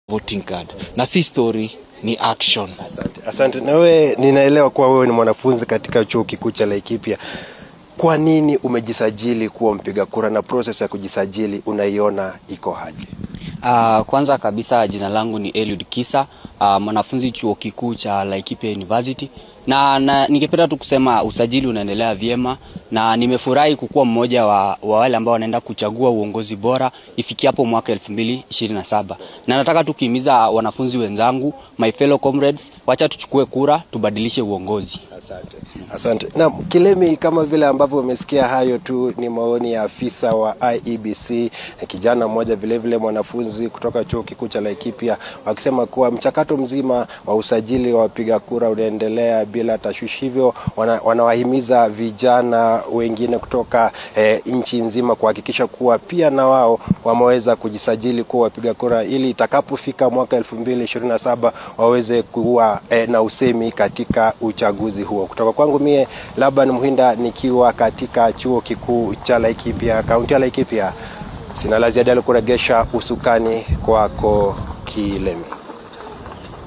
voting card. Na si story, ni action. Asante. Na wewe, ninaelewa kuwa wewe ni mwanafunzi katika chuo kikuu cha Laikipia. Kwa nini umejisajili kuwa mpiga kura na process ya kujisajili unaiona iko aje? Kwanza kabisa jina langu ni Eliud Kisa, mwanafunzi chuo kikuu cha Laikipia University. Na ningependa tu kusema usajili unaendelea vyema na nimefurahi kukuwa mmoja wa wale ambao wanaenda kuchagua uongozi bora ifikiapo mwaka 2027. Na nataka tukihimiza wanafunzi wenzangu, my fellow comrades, wacha tuchukue kura tubadilishe uongozi. Asante. Na Kilemi, kama vile ambavyo umesikia, hayo tu ni maoni ya afisa wa IEBC, kijana mmoja vile vile mwanafunzi kutoka chuo kikuu cha Laikipia, wakisema kuwa mchakato mzima wa usajili wa wapiga kura unaendelea bila tashwishi. Hivyo wanawahimiza vijana wengine kutoka nchi nzima kuhakikisha kuwa pia na wao wameweza kujisajili kuwa wapiga kura, ili itakapofika mwaka 2027 waweze kuwa na usemi katika uchaguzi huo. Kutoka kwangu mie Laban Muhinda, nikiwa katika chuo kikuu cha Laikipia, kaunti ya Laikipia, sina la ziada kuregesha usukani kwako Kilemi.